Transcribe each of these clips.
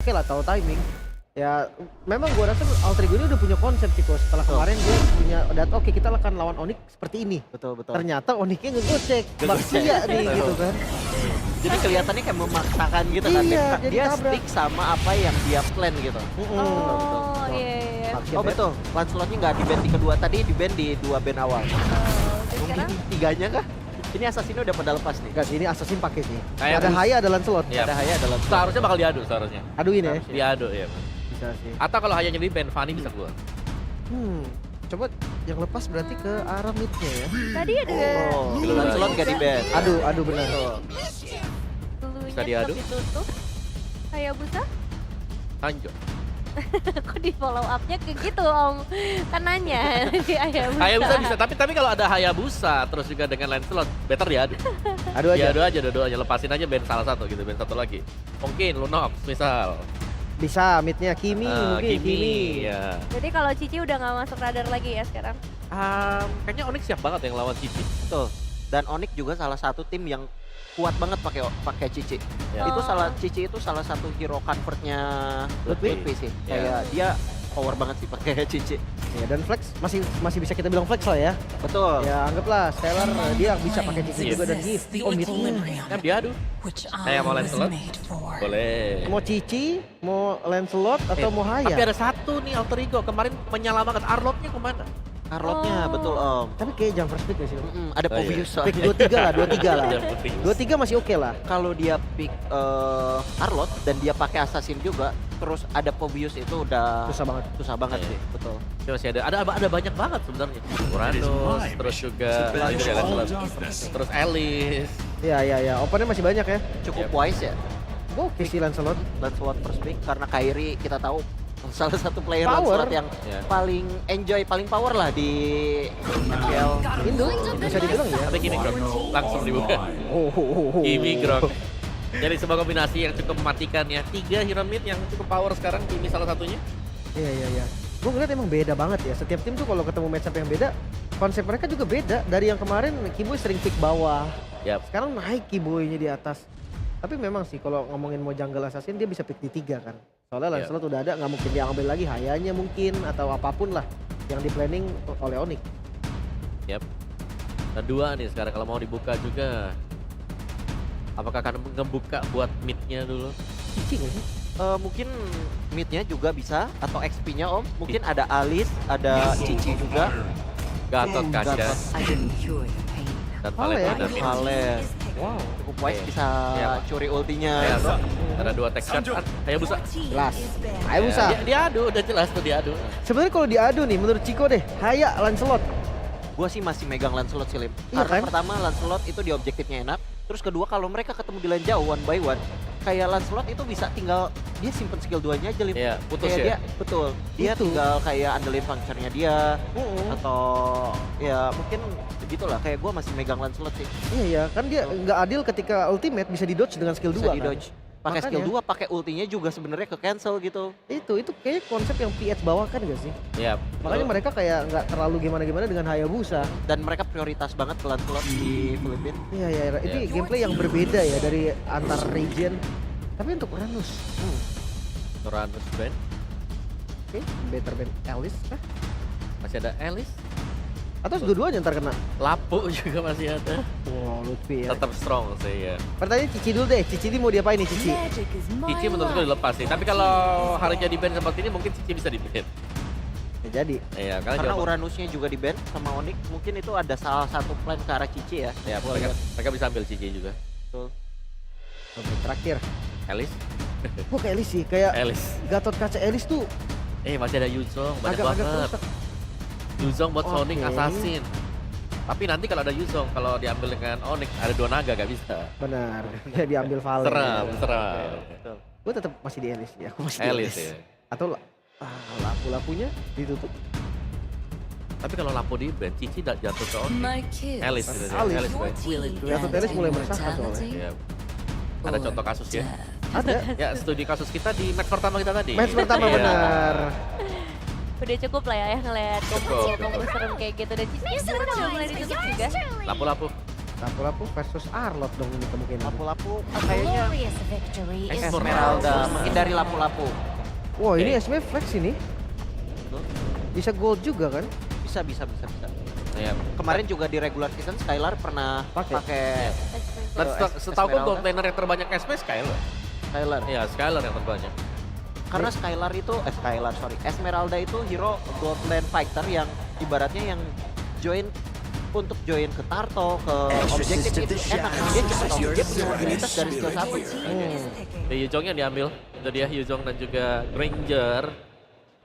oke lah tahu timing. Ya memang gua rasa Alter Ego ini udah punya konsep Ciko setelah kemarin dia punya data oke kita akan lawan Onyx seperti ini. Betul. Ternyata Onyxnya ngegocek, Baxia nih gitu kan. Jadi kelihatannya kayak memaksakan gitu kan. Iya, jadi Dia tabrak. stick sama apa yang dia plan gitu. Oh iya. Baxia Oh bad. betul, Lancelotnya nggak di band di kedua, tadi di band di 2 band awal. Dan Mungkin sekarang tiganya kah? Ini Assassin udah pada lepas nih. Enggak sih ini Assassin pakai sih. Kayak Ada bus. Haya ada Lancelot. Iya. Ada Haya adalah Seharusnya bakal diadu seharusnya. Aduin ya. Diadu ya. Bisa sih. Atau kalau hanya jadi band Fanny bisa keluar. Coba yang lepas berarti ke arah midnya ya. tadi ada Oh, Belum Lancelot ada. nggak di band. Aduh benar. dulunya Bisa diadu. tetap ditutup. Hayabusa? Hanjo. Kok di follow up-nya kayak gitu Om? Kan nanya di Hayabusa. Hayabusa bisa, tapi kalau ada Hayabusa terus juga dengan Lancelot, better diadu. Aduh aja. Diadu aja dua-duanya, lepasin aja band salah satu gitu, band satu lagi. Mungkin Lunox misal. Bisa midnya Kimi mungkin Kimi. Ya. Jadi kalau Cici udah nggak masuk radar lagi ya sekarang? Kayaknya Onyx siap banget yang lawan Cici. Betul. Dan Onyx juga salah satu tim yang kuat banget pakai Cici. Ya. Itu Oh. Cici itu salah satu hero convertnya Ludwig. Ludwig sih. Ya. Kayak dia power banget sih pakai Cici. Ya dan Flex masih bisa kita bilang Flex lah ya. Betul. Ya anggaplah Stellar dia bisa pakai cici Yes. juga dan Gifty oh midnya. Kan diadu. Kayak mau Lancelot? Boleh. Mau Cici, mau Lancelot atau mau Tapi Haya. ada satu nih Alter Ego, kemarin menyala banget. Arlotnya kemana? Carlotnya Oh. betul Om. Tapi kayak jam first pick ya sih. Ada Oh, iya. Pobius Pick soalnya. 23 lah. Yang penting. 23 masih oke lah. Kalau dia pick Arlot dan dia pakai Assassin juga, terus ada Pobius itu udah Susah banget. susah banget Iya. sih, betul. Dia masih ada banyak banget sebenarnya. Uranus, terus juga Lancelot, terus Alice. Ya. Opennya masih banyak ya. Cukup wise ya Gue oke sih Lancelot. Lancelot first pick karena Kairi kita tahu salah satu player Power. Lancelot yang Ya. paling enjoy, paling power lah di MPL. Indo bisa dibilang ya. Tapi gini Grok, langsung dibuka. Oh. Kimi Grok. Jadi sebuah kombinasi yang cukup mematikan ya. 3 hero mid yang cukup power sekarang, Kimi salah satunya. Iya. Gue ngeliat emang beda banget ya. Setiap tim tuh kalau ketemu matchup yang beda, konsep mereka juga beda. Dari yang kemarin Kiboy sering pick bawah. Yap. Sekarang naik Kiboy-nya di atas. Tapi memang sih kalau ngomongin mau jungle assassin dia bisa pick di 3 kan. Soalnya Lancelot udah ada, nggak mungkin dia ambil lagi Hayanya mungkin atau apapun lah yang di planning oleh Onyx. Yap. Dan 2 nih sekarang kalau mau dibuka juga. Apakah akan ngebuka buat mid-nya dulu? Cici nggak sih? Mungkin midnya juga bisa atau XP-nya Om. Mungkin ada Alice, ada Cici juga. Gatot Kaca Gatot. dan Vale ya? Vale. Vale. Wow. Cukup wise bisa Iya, Pak. curi ultinya. Ya, bro. ada 2 tech shot. Hayabusa. Jelas. Ayo Busa. Diadu, udah jelas tuh diadu. Sebenarnya kalau diadu nih menurut Ciko deh, Haya Lancelot. Gua sih masih megang Lancelot sih, Lim. Iya Karena kan? pertama Lancelot itu di objektifnya enak. Terus kedua kalau mereka ketemu di lane jauh one by one, kayak Lancelot itu bisa tinggal dia simpen skill 2-nya aja, Lim. Iya, putus Kayak ya. dia, betul. Dia Itu. tinggal kayak andelin functionnya dia atau ya mungkin begitulah. Kayak gua masih megang Lancelot sih. Iya kan dia nggak adil ketika ultimate bisa di dodge dengan skill 2 Bisa kan. di dodge. Pakai skill Makanya. 2, pakai ultinya juga sebenarnya ke cancel gitu. Itu kayaknya konsep yang PH bawakan gak sih? Iya. Makanya mereka kayak nggak terlalu gimana-gimana dengan Hayabusa. Dan mereka prioritas banget ke Lancelot di Filipina. Iya, ini gameplay yang berbeda ya dari antar region. Tapi untuk Uranus, Uranus band. oke, better ban Alice kah? Masih ada Alice. Atau dua-duanya ntar kena? Lapu juga masih ada. Wow, Lutfi ya. Tetap strong sih ya. Pertanyaan Cici dulu deh, Cici ini mau diapain nih Cici? Cici menurutku dilepas sih. Tapi kalau hari jadi band seperti ini mungkin Cici bisa di band. Ya jadi. Iya, Karena jawaban- Uranusnya juga di ban sama Onyx, mungkin itu ada salah satu plan ke arah Cici ya. Ya, mereka bisa ambil Cici juga. Betul. Oke, terakhir. Alice. Gua kayak Alice sih, kayak Alice. Gatot Kaca Alice tuh Masih ada Yuzong, banyak agak-agak banget. rusak. Yuzong buat Sonic Oke. Assassin. Tapi nanti kalau ada Yuzong, kalau diambil dengan Onyx ada 2 naga gak bisa. Benar, ya diambil Vale. Seram. Betul. Gue tetap masih di Alice ya, aku masih di Alice ya. Atau lapu-lapunya ditutup. Tapi kalau lampu di band, Cici jatuh ke Onyx. Alice gitu ya. Alice. Alice band. Gatot Alice mulai meresahkan soalnya. Iya. Ada contoh kasus ya. Ada. Ya, studi kasus kita di match pertama kita tadi. Match pertama Iya. benar. Udah cukup lah ya ngeliat Cukup. kombo serem kayak gitu. Dan Cici sekarang udah mulai ditutup juga. Lampu-lampu. Lapu-lapu versus Arlot dong ini kemungkinan. Lapu-lapu kayaknya Glorious victory is Esmeralda menghindari lapu-lapu. Wah ini Oke. SB flex ini. Bisa gold juga kan? Bisa. Ya. Kemarin juga di regular season Skylar pernah Pakai. pakai Dan setahu gue Esmeralda. gold laner yang terbanyak SP Skylar. Skylar. Iya, Skylar yang terbanyak. Karena Esmeralda itu hero gold lane fighter yang ibaratnya yang untuk join ke Tarto, ke objektif itu enak. Dia cepet objek punya mobilitas dari skill 1. Yuzhong yang diambil. Itu dia Yuzhong dan juga Granger.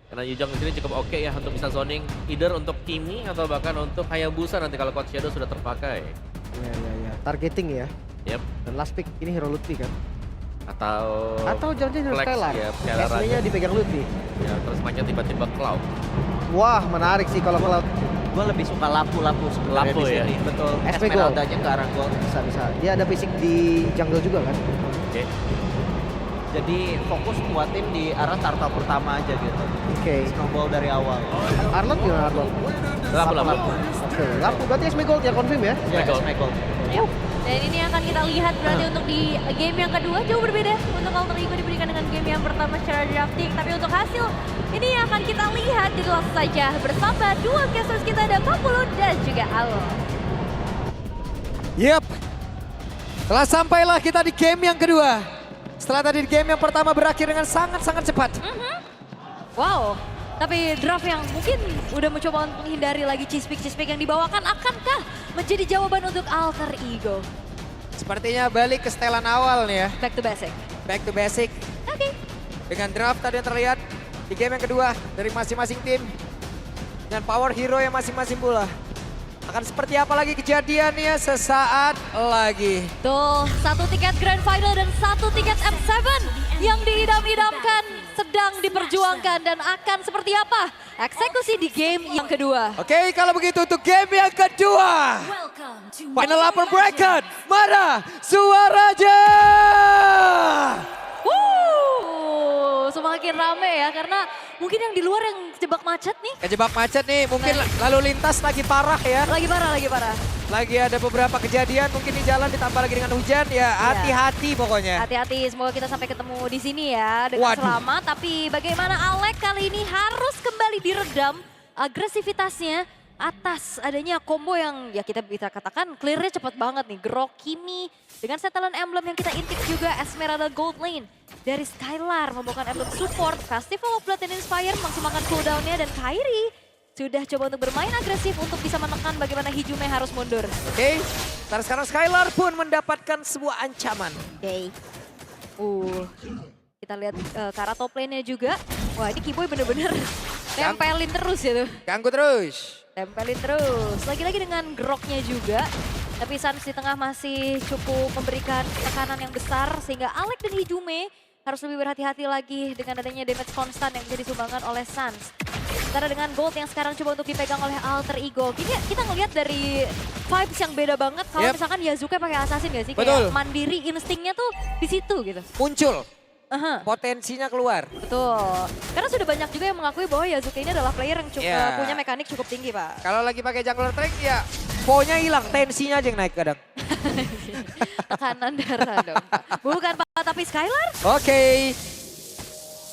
Karena Yuzhong sini cukup oke ya untuk bisa zoning either untuk Kimi atau bahkan untuk Hayabusa nanti kalau Cloud Shadow sudah terpakai. Iya. Targeting ya. Yep. Dan last pick ini hero Lutfi kan? Atau Jangan-jangan hero Flex, Skylar. ya, Skylar SB-nya aja. dipegang Lutfi. ya, terus mainnya tiba-tiba Cloud. Wah menarik sih kalau Cloud. Gue lebih suka lapu-lapu sebenarnya Lapu di ya? sini. Betul. SP gold. Esmeraldanya ke arah gold. Bisa. Dia ada basic di jungle juga kan? Oke. Jadi fokus kuatin di arah Tarto pertama aja gitu. Oke. Snowball dari awal. Arlot gimana Arlot? Lapu-lapu. Oke. Lapu berarti SB gold ya confirm ya? Ya, Gold. Gold. Yep. Dan ini akan kita lihat berarti untuk di game yang kedua jauh berbeda. Untuk Alter Ego diberikan dengan game yang pertama secara drafting. Tapi untuk hasil ini akan kita lihat. Jadi langsung saja bersama dua casters kita ada Papulo dan juga Alo. Yep. Telah sampailah kita di game yang kedua. Setelah tadi di game yang pertama berakhir dengan sangat-sangat cepat. Wow. Tapi draft yang mungkin udah mencoba untuk menghindari lagi cheese pick yang dibawakan akankah menjadi jawaban untuk Alter Ego? Sepertinya balik ke setelan awal nih ya. Back to basic. Back to basic. Oke. Dengan draft tadi yang terlihat di game yang kedua dari masing-masing tim. Dan power hero yang masing-masing pula. Akan seperti apa lagi kejadiannya sesaat lagi. Tuh, satu tiket Grand Final dan satu tiket M7 yang diidam-idamkan sedang diperjuangkan dan akan seperti apa eksekusi di game yang kedua. Oke, kalau begitu untuk game yang kedua. Final upper bracket, mana suaranya? Semakin rame ya karena mungkin yang di luar yang jebak macet nih. Kejebak macet nih, mungkin lalu lintas lagi parah ya. Lagi parah. Lagi ada beberapa kejadian, mungkin di jalan ditambah lagi dengan hujan ya. Hati-hati pokoknya. Hati-hati, semoga kita sampai ketemu di sini ya dengan Waduh. selamat. Tapi bagaimana Alek kali ini harus kembali diredam agresivitasnya atas adanya combo yang ya kita bisa katakan clearnya cepat banget nih. Grok, Kimi dengan setelan emblem yang kita intip juga Esmeralda Gold Lane dari Skylar membawakan emblem support. Festival of Blood and Inspire maksimalkan cooldownnya dan Kairi sudah coba untuk bermain agresif untuk bisa menekan bagaimana Hijume harus mundur. Oke, sekarang Skylar pun mendapatkan sebuah ancaman. Oke. Kita lihat ke arah top lane-nya juga. Wah ini Kiboy bener-bener tempelin terus ya tuh. Ganggu terus. Tempelin terus. Lagi-lagi dengan Groknya juga. Tapi Sans di tengah masih cukup memberikan tekanan yang besar. Sehingga Alek dan Hijume harus lebih berhati-hati lagi dengan adanya damage konstan yang menjadi sumbangan oleh Sans. Sementara dengan gold yang sekarang coba untuk dipegang oleh Alter Ego. Kita ngelihat dari vibes yang beda banget. Kalau misalkan Yasuke pakai assassin gak sih? Betul. Kayak mandiri, instingnya tuh di situ gitu. Muncul, Aha. potensinya keluar. Betul. Karena sudah banyak juga yang mengakui bahwa Yasuke ini adalah player yang Yeah. punya mekanik cukup tinggi, Pak. Kalau lagi pakai jungler tank ya po-nya hilang, tensinya aja yang naik kadang. Tekanan darah dong, Pak. Bukan, Pak, tapi Skylar. Oke.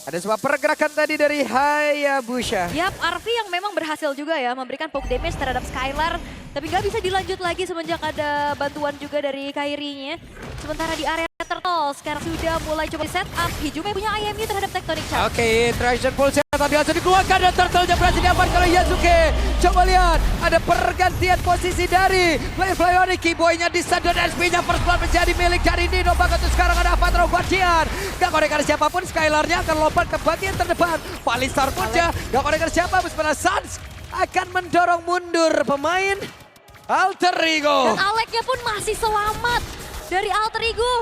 Ada sebuah pergerakan tadi dari Hayabusa. Yap, Arvi yang memang berhasil juga ya memberikan poke damage terhadap Skylar. Tapi nggak bisa dilanjut lagi semenjak ada bantuan juga dari Kairinya. Sementara di area Turtle sekarang sudah mulai coba set up. Hijume punya IMU terhadap Tectonic Charge. Oke, Traction Pulse tadi langsung dikeluarkan dan Turtle-nya berhasil diamankan oleh Yasuke. Coba lihat, ada pergantian posisi dari Flyonic. Keyboy-nya di dan SP-nya first blood menjadi milik dari Nino. Bahkan tuh sekarang ada Avatar Guardian. Gak konekan siapapun, Skylar-nya akan lompat ke bagian terdepan. Palisar pun ya, gak konekan siapa. Sebenarnya Sans akan mendorong mundur pemain Alter Ego. Dan Aleknya pun masih selamat dari Alter Ego.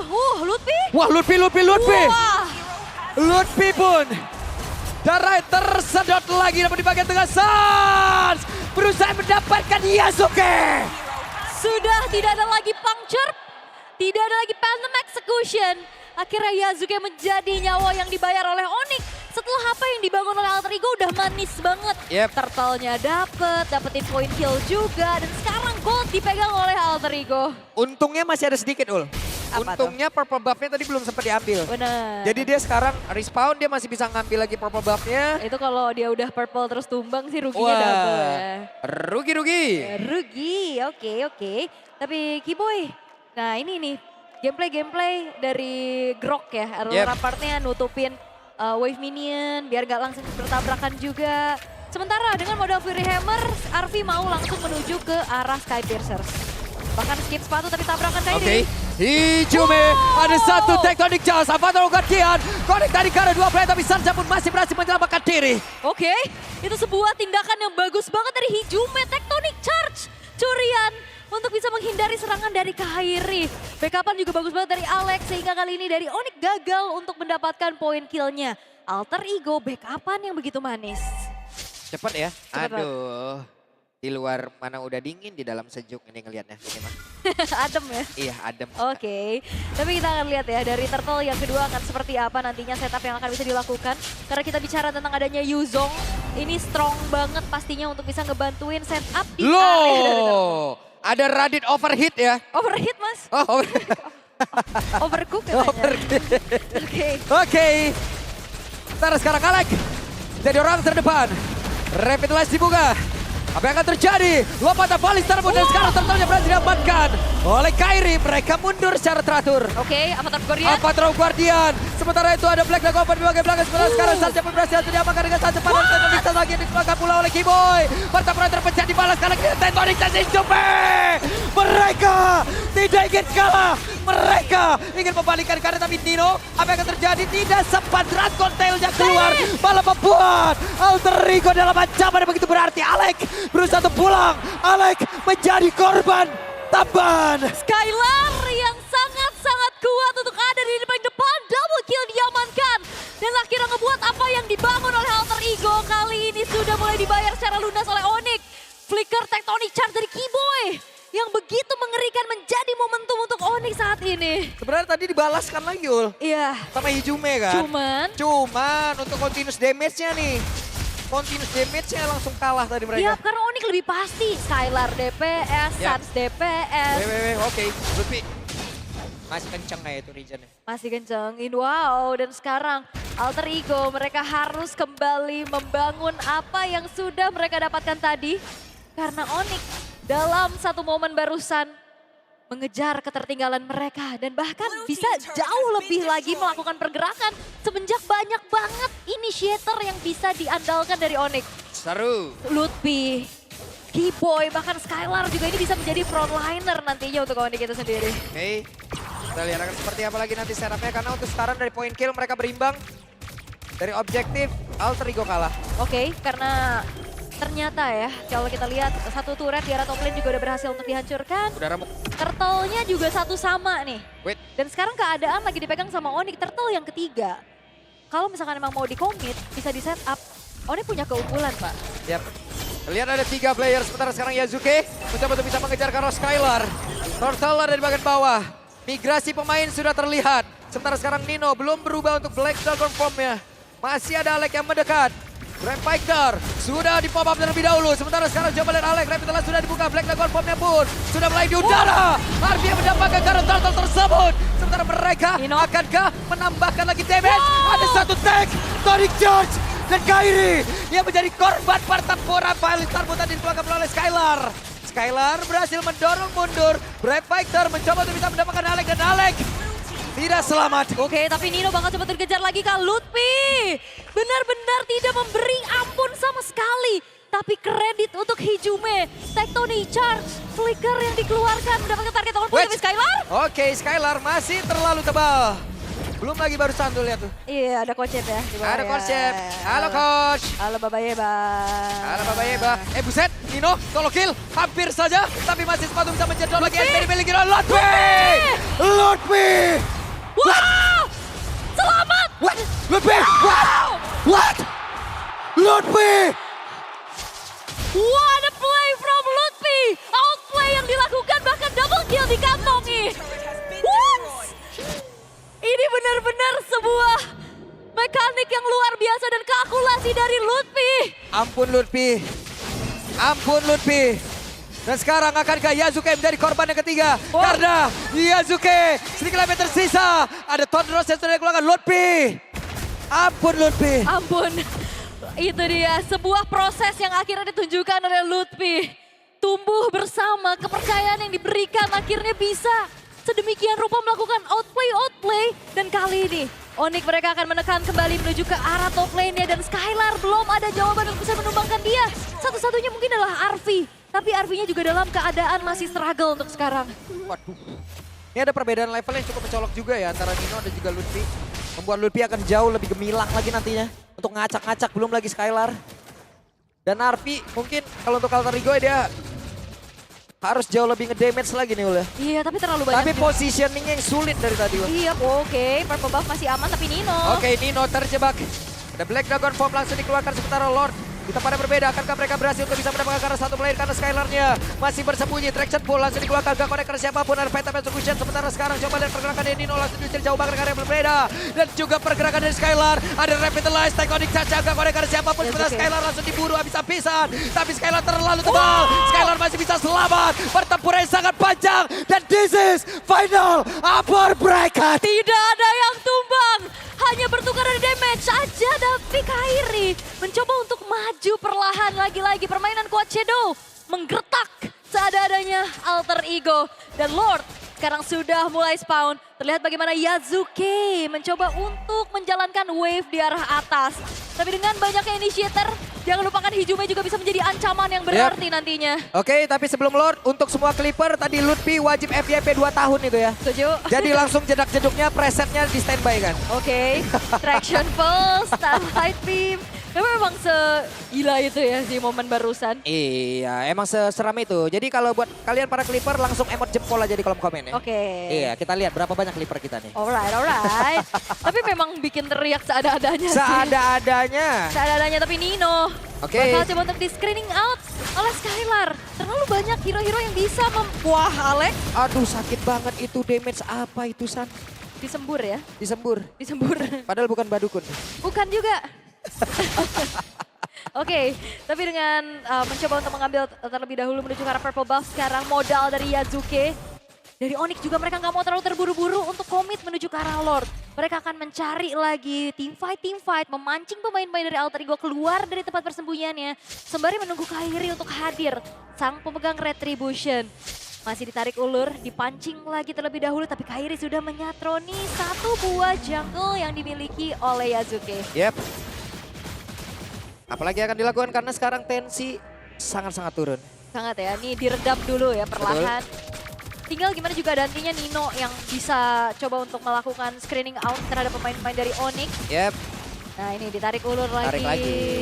Lutfi. Wah, Lutfi. Wah. Lutfi pun darah tersedot lagi dapat di bagian tengah. Sans berusaha mendapatkan Yasuke. Sudah tidak ada lagi puncture, tidak ada lagi Phantom Execution. Akhirnya Yasuke menjadi nyawa yang dibayar oleh Onyx. setelah apa yang dibangun oleh Alter Ego udah manis banget. Yep. Turtle-nya dapetin point kill juga. Dan sekarang gold dipegang oleh Alter Ego. Untungnya masih ada sedikit, Ul. Apa tuh? Untungnya purple buff-nya tadi belum sempat diambil. Benar. Jadi dia sekarang respawn, dia masih bisa ngambil lagi purple buff-nya. Itu kalau dia udah purple terus tumbang sih ruginya double ya. Rugi-rugi. Rugi, oke. Tapi Kiboy, nah ini nih gameplay dari Grok ya. Aurora partnya nutupin wave minion biar gak langsung bertabrakan juga. Sementara dengan modal Fury Hammer, Arvi mau langsung menuju ke arah Sky Piercers. Bahkan skip sepatu tapi tabrakan kayak Oke. ini. Hijume ada satu Tectonic Charge, Avatar Guardian. Connect tadi karena 2 player tapi Sarja pun masih berhasil menyelamatkan diri. Oke, itu sebuah tindakan yang bagus banget dari Hijume. Tectonic Charge curian untuk bisa menghindari serangan dari Kairi. Backupan juga bagus banget dari Alex sehingga kali ini dari Onyx gagal untuk mendapatkan poin killnya. Alter Ego backupan yang begitu manis. Cepet ya. Cepet banget. Aduh. Di luar mana udah dingin, di dalam sejuk ini ngelihatnya. Ini mah. Adem ya? Iya, adem. Oke, tapi kita akan lihat ya dari Turtle yang kedua akan seperti apa nantinya setup yang akan bisa dilakukan. Karena kita bicara tentang adanya Yuzong, ini strong banget pastinya untuk bisa ngebantuin setup di area dari Turtle. Loh, ada Radit overheat ya. Overhit mas? Oh, Overcook katanya. Oke. Oke. Ntar sekarang Alek jadi orang terdepan. Revitalize dibuka. Apa yang akan terjadi? Lompatan Valis terbun dan sekarang Turtle-nya berhasil diamankan oleh Kairi. Mereka mundur secara teratur. Oke, Avatar Guardian. Avatar Guardian. Sementara itu ada Black Dragon di bagian belakang. Sementara sekarang Sarja pun berhasil diamankan dengan satu padan. Tectonic lagi disemangat pula oleh Kiboy. Pertempuran terpecah dibalas kali ini Tectonic dan Hijume. Mereka tidak ingin kalah. Mereka ingin membalikan karena tapi Nino, apa yang akan terjadi? Tidak sempat Dragon Tail-nya keluar. Malah membuat Alter Ego dalam ancaman yang begitu berarti. Alek berusaha untuk pulang. Alek menjadi korban tambahan. Skylar yang sangat-sangat kuat untuk ada di paling depan. Double kill diamankan. Dan akhirnya ngebuat apa yang dibangun oleh Alter Ego kali ini sudah mulai dibayar secara lunas oleh Onyx. Flicker Tectonic Charge dari Kiboy yang begitu mengerikan menjadi momentum untuk Onyx saat ini. Sebenarnya tadi dibalaskan lagi Ul. Iya. Sama Hijume kan. Cuman untuk continuous damage-nya nih. Continuous damage-nya langsung kalah tadi mereka. Iya, karena Onyx lebih pasti. Skylar DPS, Ya. Sans DPS. Oke. Lutfi. Masih kenceng kayak itu regionnya. Masih kencengin, wow. Dan sekarang Alter Ego mereka harus kembali membangun apa yang sudah mereka dapatkan tadi. Karena Onyx dalam satu momen barusan mengejar ketertinggalan mereka. Dan bahkan bisa jauh lebih lagi melakukan pergerakan. Semenjak banyak banget initiator yang bisa diandalkan dari Onyx. Seru. Lutfi, Kiboy, bahkan Skylar juga ini bisa menjadi frontliner nantinya untuk Onyx itu sendiri. Oke. Kita lihat akan seperti apa lagi nanti setupnya. Karena untuk sekarang dari point kill mereka berimbang. Dari objektif Alter Ego kalah. Oke, karena ternyata ya, kalau kita lihat satu turret di arah top lane juga udah berhasil untuk dihancurkan. Udah remuk. Turtle-nya juga satu sama nih. Wait. Dan sekarang keadaan lagi dipegang sama Onyx, Turtle yang ketiga. Kalau misalkan emang mau di-commit, bisa di-setup. Onyx punya keunggulan, Pak. Yap. Lihat ada 3 player. Sementara sekarang Yazuke mencoba untuk bisa mengejar Karo Skylar. Turtle ada di bagian bawah. Migrasi pemain sudah terlihat. Sementara sekarang Nino belum berubah untuk Black Dragon Form-nya. Masih ada Alek yang mendekat. Grand Fighter sudah di pop up terlebih dahulu. Sementara sekarang coba lihat Alek. Revitalize sudah dibuka. Black Dragon Form-nya pun sudah mulai di udara. Arvia mendapatkan Karo Turtle tersebut. Sementara mereka Nino. akankah menambahkan lagi damage? Ada satu tag. Tonic Charge. Dan Kairi yang menjadi korban pertempuran Violet Starboard tadi dikeluarkan oleh Skylar. Skylar berhasil mendorong mundur. Brave Fighter mencoba untuk bisa mendapatkan Alek dan Alek tidak selamat. Oke, tapi Nino bakal coba terkejar lagi Kak Lutfi. Benar-benar tidak memberi ampun sama sekali. Tapi kredit untuk Hijume. Tectonic Charge, Flicker yang dikeluarkan mendapatkan target on point Wait. dari Skylar. Oke, Skylar masih terlalu tebal. Belum lagi barusan tuh lihat tuh. Iya, ada konsep ya. di bawah Ada ya. konsep. Halo coach. Halo Baba Yeba. Halo Bapak Yeba. Buset, Nino solo kill hampir saja. Tapi masih sepatu bisa menjedot lagi. SP dimiliki oleh Lutfi. Wow! Selamat! What? Lutfi! What? Lutfi! What a play from Lutfi! Outplay yang dilakukan bahkan double kill dikantongi. What? Ini benar-benar sebuah Mekanik yang luar biasa dan kalkulasi dari Lutfi. Ampun Lutfi. Ampun Lutfi. Dan sekarang akankah Yasuke menjadi korban yang ketiga? Karena Yasuke sedikit lagi tersisa. Ada Tondros yang sudah dikeluarkan Lutfi. Ampun Lutfi. Ampun. Itu dia sebuah proses yang akhirnya ditunjukkan oleh Lutfi. Tumbuh bersama, kepercayaan yang diberikan akhirnya bisa sedemikian rupa melakukan outplay. Dan kali ini Onyx mereka akan menekan kembali menuju ke arah top lane-nya. Dan Skylar belum ada jawaban yang bisa menumbangkan dia. Satu-satunya mungkin adalah Arvi. Tapi Arvi-nya juga dalam keadaan masih struggle untuk sekarang. Waduh. Ini ada perbedaan level yang cukup mencolok juga ya antara Nino dan juga Lutfi. Membuat Lutfi akan jauh lebih gemilang lagi nantinya. Untuk ngacak-ngacak, belum lagi Skylar. Dan Arvi mungkin kalau untuk Alter Ego dia harus jauh lebih ngedamage lagi nih Ul ya. Iya, tapi terlalu banyak. Tapi positioning yang sulit dari tadi Ul. Iya, oke. Purple buff masih aman, tapi Nino. Oke, Nino terjebak. Ada Black Dragon Form langsung dikeluarkan sementara Lord. Di tempat yang berbeda, akankah mereka berhasil untuk bisa mendapatkan karena satu player karena Skylarnya masih bersembunyi. Traction Pull langsung dikeluarkan, gak connect ke siapapun. Ada Phantom Execution, sementara sekarang coba lihat pergerakan dari Nino langsung diusir jauh banget karena yang berbeda. Dan juga pergerakan dari Skylar, ada Revitalize, Tectonic Charge, gak connect ke siapapun. Sementara Skylar langsung diburu habis-habisan. Tapi Skylar terlalu tebal, Skylar masih bisa selamat. Pertempuran yang sangat panjang, dan this is final Upper Bracket. Tidak ada yang tumbang. Hanya bertukar dari damage saja. Tapi Kairi mencoba untuk maju perlahan. Lagi-lagi permainan Quad Shadow menggertak seada-adanya Alter Ego. Dan Lord sekarang sudah mulai spawn. Terlihat bagaimana Yasuke mencoba untuk menjalankan wave di arah atas. Tapi dengan banyaknya initiator, jangan lupakan Hijume juga bisa menjadi ancaman yang berarti nantinya. Oke, tapi sebelum Lord, untuk semua Clipper tadi Lutfi wajib FYP 2 tahun itu ya. Setuju? Jadi langsung jedak-jeduknya presetnya di standby kan. Oke, Traction Pulse, Starlight Beam. Memang segila itu ya si momen barusan. Iya, emang seseram itu. Jadi kalau buat kalian para Clipper langsung emot jempol aja di kolom komen ya. Oke. Iya, kita lihat berapa banyak Clipper kita nih. Alright. Tapi memang bikin teriak seada-adanya sih. Seada-adanya. Seada-adanya, tapi Nino Oke. bakal coba untuk di screening out oleh Skylar. Terlalu banyak hero-hero yang bisa Wah, Alek Aduh, sakit banget itu damage apa itu San? disembur ya. Disembur. Disembur. Padahal bukan badukun. Bukan juga. Oke, tapi dengan mencoba untuk mengambil terlebih dahulu menuju ke arah purple buff sekarang modal dari Yasuke. Dari Onyx juga mereka nggak mau terlalu terburu-buru untuk komit menuju ke arah Lord. Mereka akan mencari lagi team fight, memancing pemain-pemain dari Alter Ego keluar dari tempat persembunyiannya. Sembari menunggu Kairi untuk hadir, sang pemegang Retribution. Masih ditarik ulur, dipancing lagi terlebih dahulu, tapi Kairi sudah menyatroni satu buah jungle yang dimiliki oleh Yasuke. Yep. Apalagi akan dilakukan karena sekarang tensi sangat-sangat turun. Sangat ya, ini diredam dulu ya perlahan. Tinggal gimana juga nantinya Nino yang bisa coba untuk melakukan screening out terhadap pemain-pemain dari Onyx. Yep. Nah ini ditarik ulur lagi,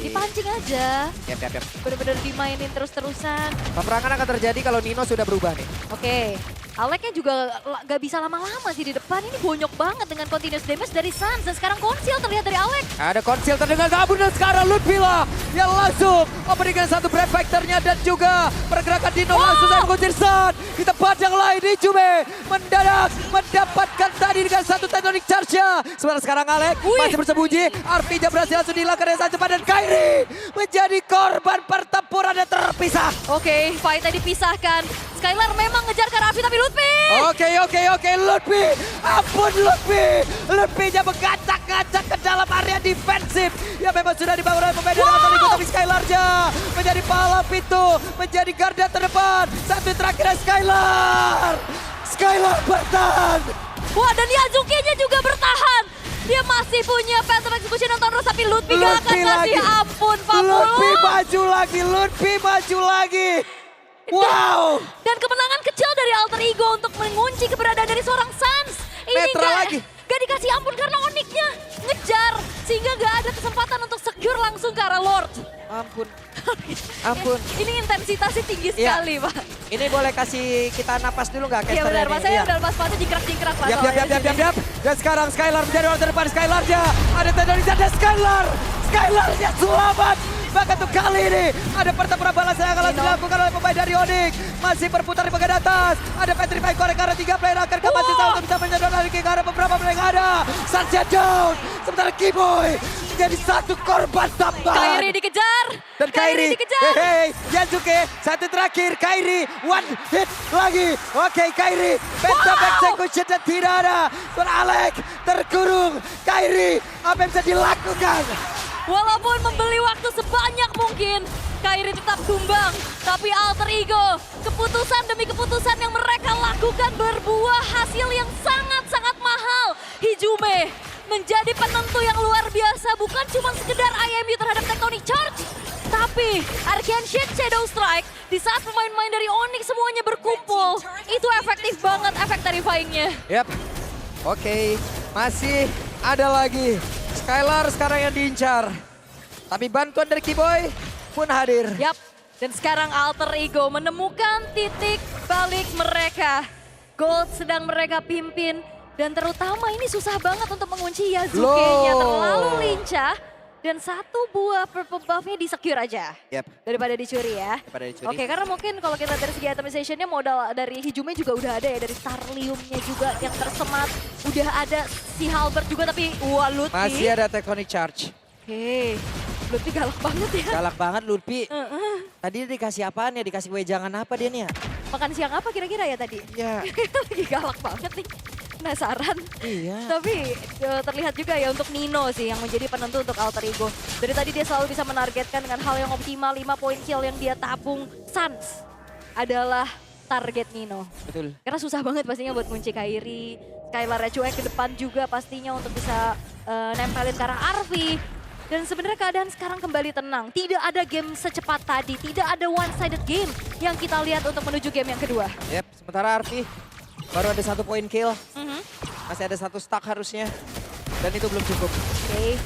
dipancing aja. Yep. Bener-bener dimainin terus-terusan. Peperangan akan terjadi kalau Nino sudah berubah nih. Oke, Aleknya juga gak bisa lama-lama sih di depan. Ini bonyok banget dengan continuous damage dari Sans. Dan sekarang konsil terlihat dari Alek. Ada konsil terdengar kabur dan sekarang Lutfi lah yang langsung memberikan satu Brave Factor-nya dan juga pergerakan Dino langsung saya mengusir San. Di tempat yang lain Hijume mendadak mendapatkan tadi dengan satu Tectonic Charge-nya. Sementara sekarang Alek masih bersembunyi. Arvinya berhasil langsung dihilangkan dengan sangat cepat dan Kairi menjadi korban pertempuran yang terpisah. Oke, fight-nya dipisahkan. Skylar memang ngejar ke Raffi tapi Lutfi. Oke, Lutfi. Ampun Lutfi. Lutfinya mengacak-ngacak ke dalam area defensif. Ya memang sudah dibangun oleh pemain dari Alter Ego, tapi Skylar-nya menjadi pahala pintu, menjadi garda terdepan. Satu terakhir Skylar. Skylar bertahan. Wah, dan Yasuke-nya juga bertahan. Dia masih punya Phantom Execution dan Thunderous, tapi Lutfi gak akan ngasih ampun, Lutfi maju lagi. Wow. Dan kemenangan kecil dari Alter Ego untuk mengunci keberadaan dari seorang Sans. Ini gak dikasih ampun karena Onyx-nya ngejar. Sehingga gak ada kesempatan untuk secure langsung ke arah Lord. Ampun. Ini intensitasnya tinggi sekali, Pak. Ini boleh kasih kita napas dulu nggak? Iya benar, Pak. Saya udah lepas sepatu jingkrak-jingkrak, Pak. Yap. Dan sekarang Skylar menjadi orang terdepan. Skylar-nya ada Tectonic Charge dan Skylar-nya selamat. Bahkan untuk kali ini ada pertempuran balas yang akan langsung dilakukan oleh pemain dari Onyx. Masih berputar di bagian atas. Ada Petrify korek karena 3 player akan masih sama untuk bisa menyedot lagi ke arah beberapa player yang ada. Sanjay down. Sementara Kiboy menjadi satu korban tambahan. Kairi dikejar. Dan Kairi dikejar. hey, Yasuke, satu terakhir, Kairi, one hit lagi. Oke, Kairi, penta execution dan tidak ada. Dan Alek terkurung. Kairi, apa yang bisa dilakukan? Walaupun membeli waktu sebanyak mungkin, Kairi tetap tumbang. Tapi alter ego, keputusan demi keputusan yang mereka lakukan berbuah hasil yang sangat-sangat mahal. Hijume menjadi penentu yang luar biasa, bukan cuma sekedar IMU terhadap Tectonic Charge, tapi Arcane Shield, Shadow Strike, di saat pemain-pemain dari Onyx semuanya berkumpul, itu efektif banget efek terrifying-nya. Yap, oke, masih ada lagi. Skylar sekarang yang diincar. Tapi bantuan dari Kiboy pun hadir. Yap, dan sekarang alter ego menemukan titik balik mereka. Gold sedang mereka pimpin. Dan terutama ini susah banget untuk mengunci Yasuke-nya, terlalu lincah. Dan satu buah purple buff-nya di-secure aja. Yap. Daripada dicuri ya. Daripada dicuri. Oke, karena mungkin kalau kita dari segi itemization-nya modal dari Hijume juga udah ada ya. Dari Starlium-nya juga yang tersemat. Udah ada si Halberd juga tapi wah Lutfi. Masih ada Tectonic Charge. Hei, Lutfi galak banget ya. Galak banget Lutfi. Tadi dia dikasih apaan ya? Dikasih wejangan apa dia nih ya? Makan siang apa kira-kira ya tadi? Ya. Lagi galak banget nih. Penasaran. Iya. Tapi terlihat juga ya untuk Nino sih yang menjadi penentu untuk alter ego. Dari tadi dia selalu bisa menargetkan dengan hal yang optimal, 5 poin kill yang dia tabung. Sans adalah target Nino. Betul. Karena susah banget pastinya buat ngunci Kairi. Skylar cuek ke depan juga pastinya untuk bisa nempelin ke arah Arfi. Dan sebenarnya keadaan sekarang kembali tenang. Tidak ada game secepat tadi. Tidak ada one-sided game yang kita lihat untuk menuju game yang kedua. Yep, sementara Arfi baru ada 1 poin kill. Masih ada 1 stack harusnya. Dan itu belum cukup. Oke.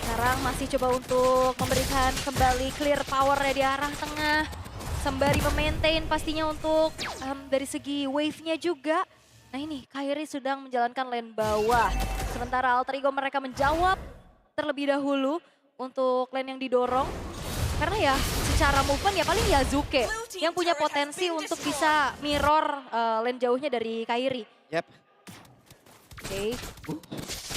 Sekarang masih coba untuk memberikan kembali clear power-nya di arah tengah. Sembari memaintain pastinya untuk dari segi wave-nya juga. Nah ini, Kairi sedang menjalankan lane bawah. Sementara alter ego mereka menjawab terlebih dahulu untuk lane yang didorong. Karena ya secara movement ya paling Yasuke yang punya potensi untuk bisa mirror lane jauhnya dari Kairi. Yep. Oke.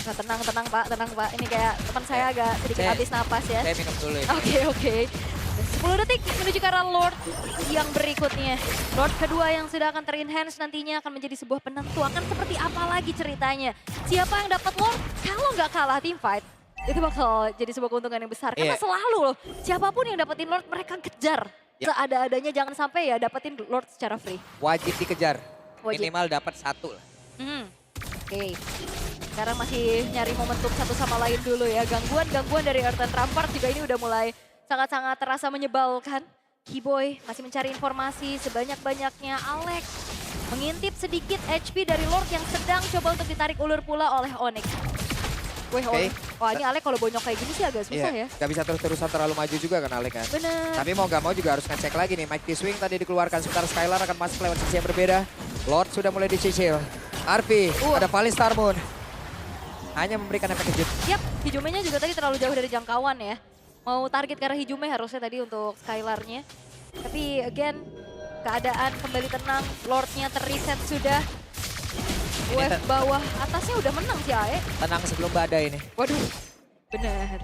Nah, tenang Pak, tenang Pak. Ini kayak teman saya agak sedikit habis napas ya. Saya minum dulu ya. Oke. 10 detik menuju ke arah Lord yang berikutnya. Lord kedua yang sudah akan ter-enhance nantinya akan menjadi sebuah penentu. Akan seperti apa lagi ceritanya? Siapa yang dapat Lord? Kalau nggak kalah team fight, itu bakal jadi sebuah keuntungan yang besar. Karena selalu loh, siapapun yang dapetin Lord mereka kejar. Seada-adanya jangan sampai ya dapetin Lord secara free. Wajib dikejar. Wajib. Minimal dapat 1 lah. Oke. Sekarang masih nyari momentum satu sama lain dulu ya. Gangguan-gangguan dari Earthen Rampart juga ini udah mulai sangat-sangat terasa menyebalkan. Kiboy masih mencari informasi sebanyak-banyaknya. Alex mengintip sedikit HP dari Lord yang sedang coba untuk ditarik ulur pula oleh Onyx. Wah ini Alek kalau bonyok kayak gini sih agak susah ya. Gak bisa terus-terusan terlalu maju juga kan Alek kan. Bener. Tapi mau gak mau juga harus ngecek lagi nih. Mike T-Swing tadi dikeluarkan sementara Skylar akan masuk lewat sisi yang berbeda. Lord sudah mulai dicicil. Arfi, ada Fallen Star Moon. Hanya memberikan efek kejut. Yap, Hijumenya juga tadi terlalu jauh dari jangkauan ya. Mau target ke arah Hijume harusnya tadi untuk Skylarnya. Tapi again, keadaan kembali tenang. Lordnya terreset sudah. Wave bawah atasnya udah menang sih Ae. Tenang sebelum badai ini. Waduh, benar.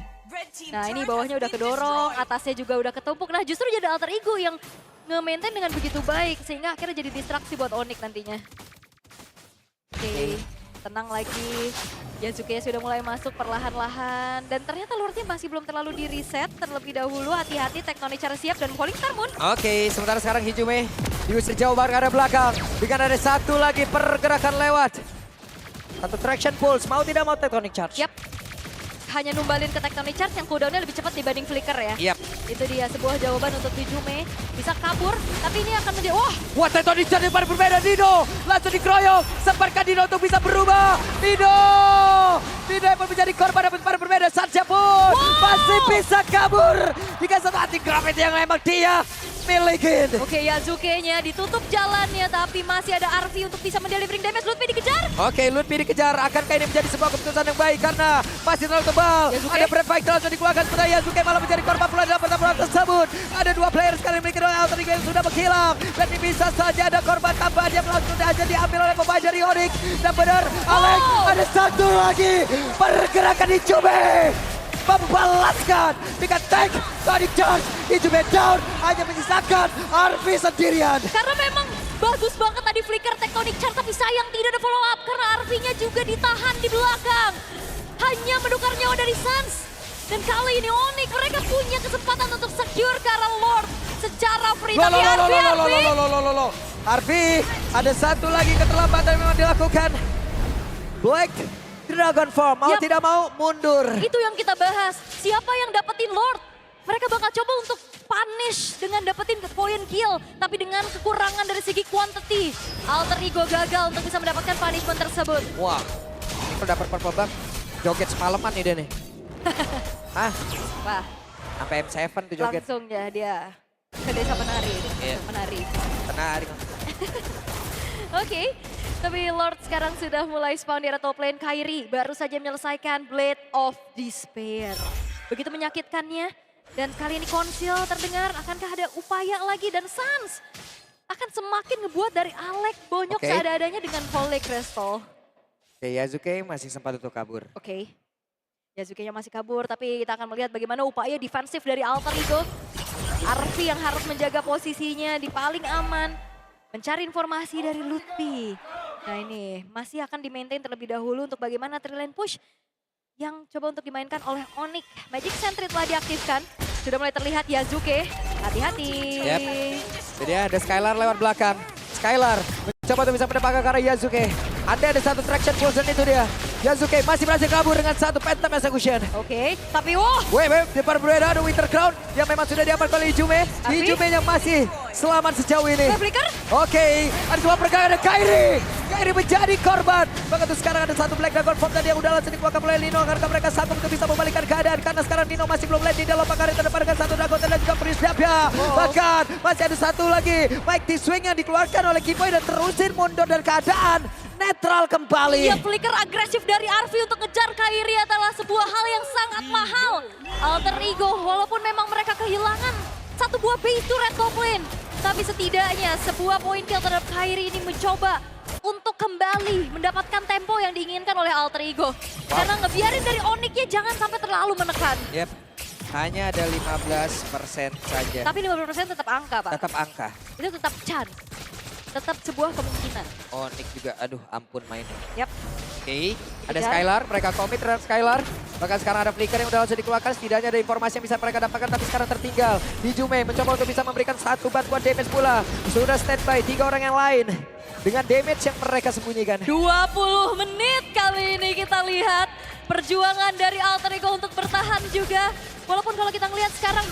Nah ini bawahnya udah kedorong, atasnya juga udah ketumpuk. Nah justru jadi alter ego yang nge-maintain dengan begitu baik. Sehingga akhirnya jadi distraksi buat Onyx nantinya. Oke, tenang lagi. Yasuke sudah mulai masuk perlahan-lahan. Dan ternyata Lordnya masih belum terlalu di-reset. Terlebih dahulu hati-hati Tectonic Charge siap dan Falling Star Moon. Oke, sementara sekarang Hijume diusir jauh banget ke arah belakang. Dengan ada 1 lagi pergerakan lewat. 1 traction pulse, mau tidak mau Tectonic Charge. Yap. Hanya numbalin ke Tectonic Charge yang cooldownnya lebih cepat dibanding Flicker ya. Yap. Itu dia sebuah jawaban untuk Hijume. Bisa kabur, tapi ini akan menjadi... Wah, Tectonic Charge yang berbeda. Dino langsung dikeroyok. Sempatkan Dino untuk bisa berubah. Dino yang pun menjadi korban dapat para berbeda. Sanjay pun masih bisa kabur. Hingga satu anti gravity yang memang dia dimilikin. Oke, Yazuke-nya ditutup jalannya, tapi masih ada Arfi untuk bisa mendelivering damage. Lutfi dikejar. Oke, Lutfi dikejar. Akankah ini menjadi sebuah keputusan yang baik karena masih terlalu tebal. Yasuke. Ada Brand Fighter langsung dikeluarkan. Sementara Yasuke malah menjadi korban pula dalam pertempuran tersebut. Ada 2 player sekali memiliki Alter Ego yang sudah menghilang. Dan ini bisa saja ada korban tambahan yang langsung saja diambil oleh pemain dari Onyx. Dan benar, Alex, ada satu lagi. Pergerakan Ijume. Membalaskan dengan tank, tadi charge, Ijume down. Hanya menyisakan Arfi sendirian. Karena memang bagus banget tadi flicker Tectonic Charge, tapi sayang tidak ada follow up karena Arfi-nya juga ditahan di belakang. Hanya menukar nyawa dari Suns. Dan kali ini Onyx mereka punya kesempatan untuk secure ke arah Lord secara free. Tapi Arfi. Arfi, ada satu lagi keterlambatan yang memang dilakukan. Black Dragon Form, mau Yap. tidak mau mundur. Itu yang kita bahas. Siapa yang dapetin Lord? Mereka bakal coba untuk punish dengan dapetin point kill. Tapi dengan kekurangan dari segi quantity. Alter Ego gagal untuk bisa mendapatkan punishment tersebut. Wah, ini kalau dapat purple buff, joget semalaman nih dia nih. Hah? Wah, Sampai M7 tuh joget. langsung ya dia ke desa penari. Iya. Penari. Tenari. Oke, tapi Lord sekarang sudah mulai spawn di area top lane. Kairi baru saja menyelesaikan Blade of Despair. Begitu menyakitkannya. Dan kali ini Konsil terdengar, akankah ada upaya lagi? Dan Suns akan semakin ngebuat dari Alex bonyok Oke. seadanya dengan Holy Crystal. Oke, Yasuke masih sempat untuk kabur. Oke, Yazuke-nya masih kabur, tapi kita akan melihat bagaimana upaya defensif dari Alter Ego. Arfi yang harus menjaga posisinya di paling aman. Mencari informasi dari Lutfi. Nah ini masih akan di-maintain terlebih dahulu untuk bagaimana tri-lane push yang coba untuk dimainkan oleh Onyx. Magic Sentry telah diaktifkan. Sudah mulai terlihat Yazuke. Hati-hati. Yep. Jadi ada Skylar lewat belakang. Skylar mencoba untuk bisa mendapatkan ke arah Yasuke. Ada satu traction poison itu dia. Yasuke masih berhasil kabur dengan satu Phantom Execution. Oke, tapi wah. Wait, depan berbeda ada Winter Crown yang memang sudah diamankan oleh Ijume. Arfi? Ijume yang masih selamat sejauh ini. Flicker. Oke, ada sebuah pergerakan ada Kairi. Kairi menjadi korban. Begitu sekarang ada satu Black Dragon Form tadi yang udah langsung dikeluarkan oleh Nino. Karena mereka sanggup untuk bisa membalikkan keadaan. Karena sekarang Nino masih belum land di dalam pangkalan terdepan dengan satu Dragon dan juga Prisdapia. Bahkan masih ada satu lagi. Mike T-Swing yang dikeluarkan oleh Kiboy dan terusin mundur dan keadaan netral kembali. Iya, flicker agresif dari Arfi untuk ngejar Kairi adalah sebuah hal yang sangat mahal. Alter Ego, walaupun memang mereka kehilangan satu buah base to red top lane. Tapi setidaknya sebuah point kill terhadap Kairi ini mencoba untuk kembali mendapatkan tempo yang diinginkan oleh Alter Ego. Karena ngebiarin dari Onyx-nya jangan sampai terlalu menekan. Yep. Hanya ada 15% saja. Tapi 50% tetap angka, Pak. Tetap angka. Itu tetap chance. Tetap sebuah kemungkinan. Onyx juga, aduh ampun mainnya. Yap. Oke, ada Tiga. Skylar, mereka komit terhadap Skylar. Bahkan sekarang ada Flicker yang udah langsung dikeluarkan, setidaknya ada informasi yang bisa mereka dapatkan, tapi sekarang tertinggal. Ijume mencoba untuk bisa memberikan satu bantuan damage pula. Sudah standby 3 orang yang lain. Dengan damage yang mereka sembunyikan. 20 menit kali ini kita lihat perjuangan dari Alter Ego untuk bertahan juga. Walaupun kalau kita ngelihat sekarang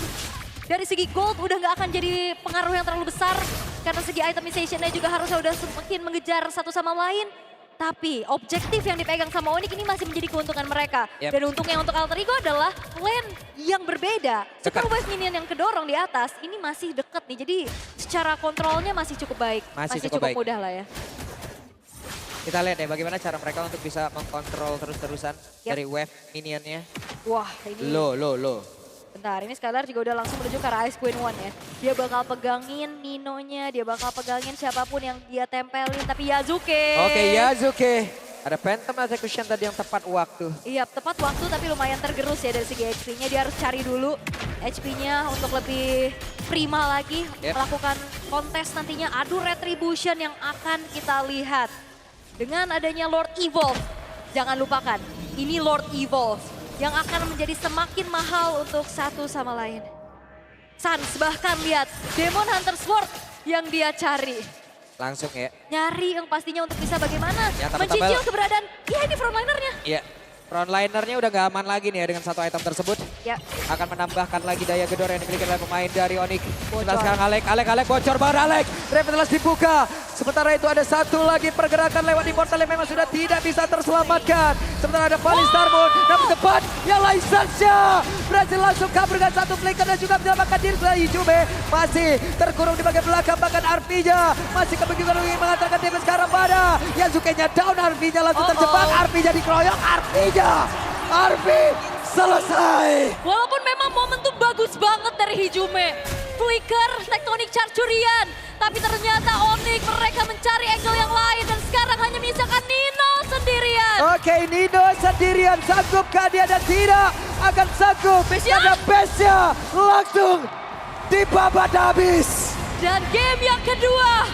dari segi gold udah nggak akan jadi pengaruh yang terlalu besar. Karena segi itemization-nya juga harusnya udah semakin mengejar satu sama lain. Tapi objektif yang dipegang sama Onyx ini masih menjadi keuntungan mereka. Yep. Dan untungnya untuk Alter Ego adalah lane yang berbeda. Super Dekat. Wave Minion yang kedorong di atas ini masih deket nih. Jadi secara kontrolnya masih cukup baik. Masih cukup cukup baik. mudah lah ya. Kita lihat ya bagaimana cara mereka untuk bisa mengkontrol terus-terusan Yep. dari wave minionnya. Wah ini... Low. Bentar, ini Skylar juga udah langsung menuju ke arah Ice Queen 1 ya. Dia bakal pegangin Nino-nya, dia bakal pegangin siapapun yang dia tempelin. Tapi Yazuke. Oke, Yasuke. Ada Phantom Execution tadi yang tepat waktu. Iya, tepat waktu tapi lumayan tergerus ya dari segi HP-nya. Dia harus cari dulu HP-nya untuk lebih prima lagi. Yep. Melakukan kontes nantinya adu retribution yang akan kita lihat. Dengan adanya Lord Evolve, jangan lupakan, ini Lord Evolve yang akan menjadi semakin mahal untuk satu sama lain. Suns bahkan lihat Demon Hunter Sword yang dia cari. Langsung ya. Nyari yang pastinya untuk bisa bagaimana Ya, tapi mencicil tabel- keberadaan, ya ini frontlinernya. Iya. Frontlinernya udah gak aman lagi nih ya dengan satu item tersebut. Ya, Akan menambahkan lagi daya gedor yang dimiliki oleh pemain dari Onyx. Bocor. Setelah sekarang Alek bocor banget Alek. Revitalize dibuka. Sementara itu ada satu lagi pergerakan lewat Immortal yang memang sudah tidak bisa terselamatkan. Sementara ada Fallen Starmoon, namun tepat yang lain Sarsha berhasil langsung kabur dengan satu flicker dan juga menyelamatkan diri dari Jume. Masih terkurung di bagian belakang, bahkan RP-nya masih kebingungan ingin mengantarkan damage ke arah pada. Yasuke-nya down, RP-nya langsung terjebak, RP-nya dikeroyok, RP selesai. Walaupun memang momentum bagus banget dari Hijume. Flicker, Tectonic Charge curian. Tapi ternyata Onyx mereka mencari angle yang lain. Dan sekarang hanya menyisakan Nino sendirian. Oke, Nino sendirian, sanggupkah dia dan tidak akan sanggup. Besya? Ada Besya langsung dibabat habis. Dan game yang kedua